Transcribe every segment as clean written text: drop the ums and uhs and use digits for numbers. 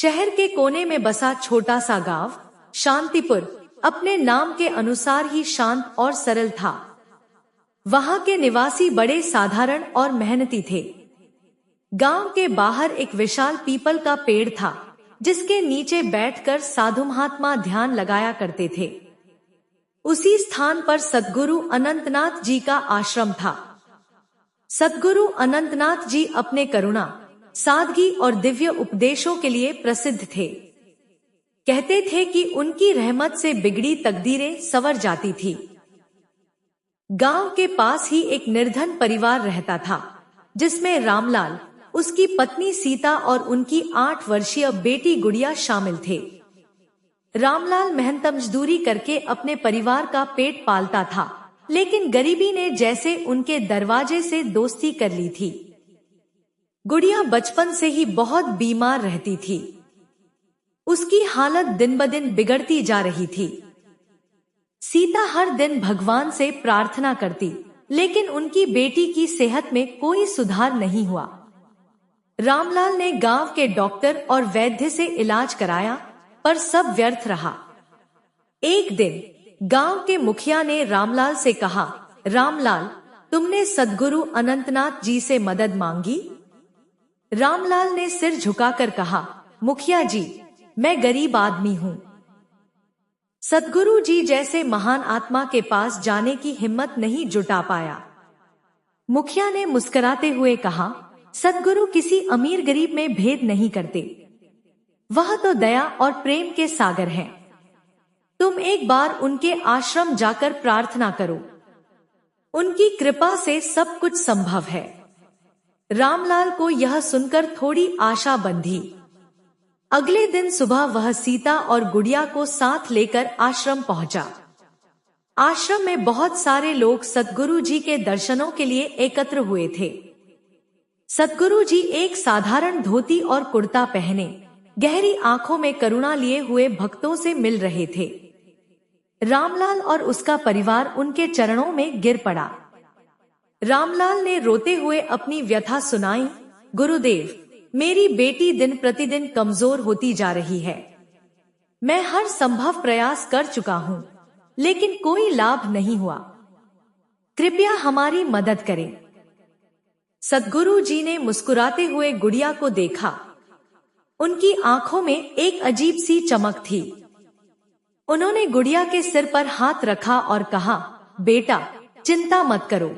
शहर के कोने में बसा छोटा सा गांव शांतिपुर अपने नाम के अनुसार ही शांत और सरल था। वहां के निवासी बड़े साधारण और मेहनती थे। गांव के बाहर एक विशाल पीपल का पेड़ था, जिसके नीचे बैठकर साधु महात्मा ध्यान लगाया करते थे। उसी स्थान पर सद्गुरु अनंतनाथ जी का आश्रम था। सद्गुरु अनंतनाथ जी अपने करुणा, सादगी और दिव्य उपदेशों के लिए प्रसिद्ध थे। कहते थे कि उनकी रहमत से बिगड़ी तकदीरें संवर जाती थी। गांव के पास ही एक निर्धन परिवार रहता था, जिसमें रामलाल, उसकी पत्नी सीता और उनकी 8 वर्षीय बेटी गुड़िया शामिल थे। रामलाल मेहनत मजदूरी करके अपने परिवार का पेट पालता था, लेकिन गरीबी ने जैसे उनके दरवाजे से दोस्ती कर ली थी। गुड़िया बचपन से ही बहुत बीमार रहती थी। उसकी हालत दिन ब दिन बिगड़ती जा रही थी। सीता हर दिन भगवान से प्रार्थना करती, लेकिन उनकी बेटी की सेहत में कोई सुधार नहीं हुआ। रामलाल ने गांव के डॉक्टर और वैद्य से इलाज कराया, पर सब व्यर्थ रहा। एक दिन गांव के मुखिया ने रामलाल से कहा, रामलाल, तुमने सद्गुरु अनंतनाथ जी से मदद मांगी? रामलाल ने सिर झुकाकर कहा, मुखिया जी, मैं गरीब आदमी हूँ। सद्गुरु जी जैसे महान आत्मा के पास जाने की हिम्मत नहीं जुटा पाया। मुखिया ने मुस्कुराते हुए कहा, सद्गुरु किसी अमीर गरीब में भेद नहीं करते। वह तो दया और प्रेम के सागर हैं। तुम एक बार उनके आश्रम जाकर प्रार्थना करो। उनकी कृपा से सब कुछ संभव है। रामलाल को यह सुनकर थोड़ी आशा बंधी। अगले दिन सुबह वह सीता और गुड़िया को साथ लेकर आश्रम पहुंचा। आश्रम में बहुत सारे लोग सद्गुरु जी के दर्शनों के लिए एकत्र हुए थे। सद्गुरु जी एक साधारण धोती और कुर्ता पहने, गहरी आंखों में करुणा लिए हुए भक्तों से मिल रहे थे। रामलाल और उसका परिवार उनके चरणों में गिर पड़ा। रामलाल ने रोते हुए अपनी व्यथा सुनाई, गुरुदेव, मेरी बेटी दिन प्रतिदिन कमजोर होती जा रही है। मैं हर संभव प्रयास कर चुका हूँ, लेकिन कोई लाभ नहीं हुआ। कृपया हमारी मदद करें। सद्गुरु जी ने मुस्कुराते हुए गुड़िया को देखा। उनकी आंखों में एक अजीब सी चमक थी। उन्होंने गुड़िया के सिर पर हाथ रखा और कहा, बेटा, चिंता मत करो।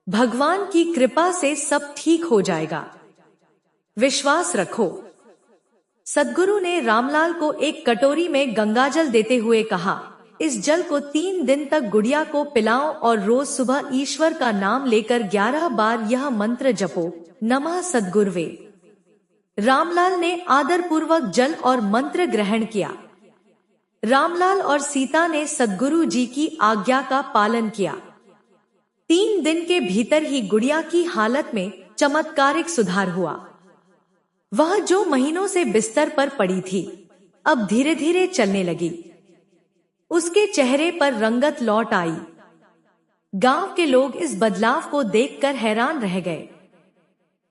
भगवान की कृपा से सब ठीक हो जाएगा। विश्वास रखो। सद्गुरु ने रामलाल को एक कटोरी में गंगाजल देते हुए कहा, इस जल को 3 दिन तक गुड़िया को पिलाओ और रोज सुबह ईश्वर का नाम लेकर 11 बार यह मंत्र जपो, नमः सद्गुरुवे। रामलाल ने आदरपूर्वक जल और मंत्र ग्रहण किया। रामलाल और सीता ने सद्गुरु जी की आज्ञा का पालन किया। 3 दिन के भीतर ही गुड़िया की हालत में चमत्कारिक सुधार हुआ। वह जो महीनों से बिस्तर पर पड़ी थी, अब धीरे धीरे चलने लगी। उसके चेहरे पर रंगत लौट आई। गांव के लोग इस बदलाव को देखकर हैरान रह गए।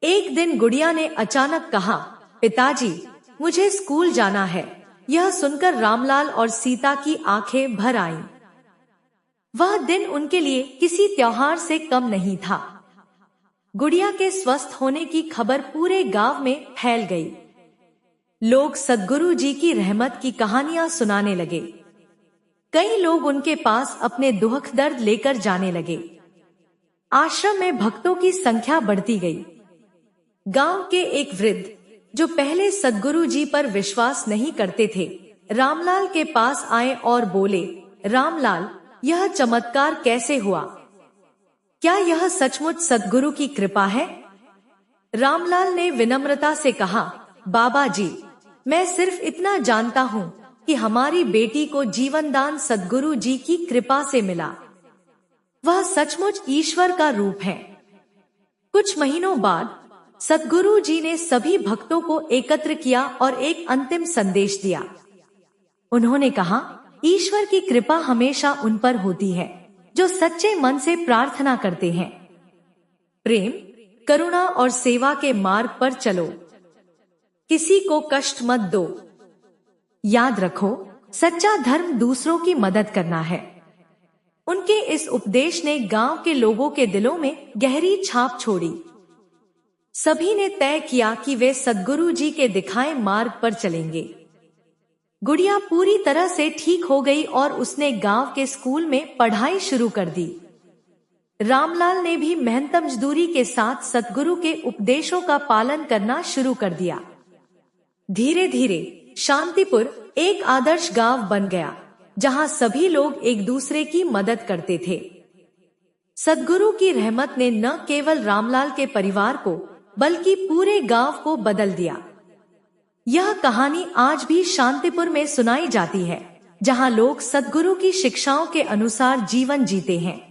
एक दिन गुड़िया ने अचानक कहा, पिताजी, मुझे स्कूल जाना है। यह सुनकर रामलाल और सीता की आंखें भर आईं। वह दिन उनके लिए किसी त्योहार से कम नहीं था। गुड़िया के स्वस्थ होने की खबर पूरे गांव में फैल गई। लोग सद्गुरु जी की रहमत की कहानियां सुनाने लगे। कई लोग उनके पास अपने दुख दर्द लेकर जाने लगे। आश्रम में भक्तों की संख्या बढ़ती गई। गांव के एक वृद्ध, जो पहले सद्गुरु जी पर विश्वास नहीं करते थे, रामलाल के पास आए और बोले, रामलाल, यह चमत्कार कैसे हुआ? क्या यह सचमुच सद्गुरु की कृपा है? रामलाल ने विनम्रता से कहा, बाबा जी, मैं सिर्फ इतना जानता हूँ कि हमारी बेटी को जीवनदान सद्गुरु जी की कृपा से मिला। वह सचमुच ईश्वर का रूप है। कुछ महीनों बाद सद्गुरु जी ने सभी भक्तों को एकत्र किया और एक अंतिम संदेश दिया। उन्होंने कहा, ईश्वर की कृपा हमेशा उन पर होती है जो सच्चे मन से प्रार्थना करते हैं। प्रेम, करुणा और सेवा के मार्ग पर चलो। किसी को कष्ट मत दो। याद रखो, सच्चा धर्म दूसरों की मदद करना है। उनके इस उपदेश ने गांव के लोगों के दिलों में गहरी छाप छोड़ी। सभी ने तय किया कि वे सद्गुरु जी के दिखाए मार्ग पर चलेंगे। गुड़िया पूरी तरह से ठीक हो गई और उसने गांव के स्कूल में पढ़ाई शुरू कर दी। रामलाल ने भी मेहनत मजदूरी के साथ सद्गुरु के उपदेशों का पालन करना शुरू कर दिया। धीरे धीरे शांतिपुर एक आदर्श गांव बन गया, जहां सभी लोग एक दूसरे की मदद करते थे। सद्गुरु की रहमत ने न केवल रामलाल के परिवार को बल्कि पूरे गांव को बदल दिया। यह कहानी आज भी शांतिपुर में सुनाई जाती है, जहां लोग सद्गुरु की शिक्षाओं के अनुसार जीवन जीते हैं।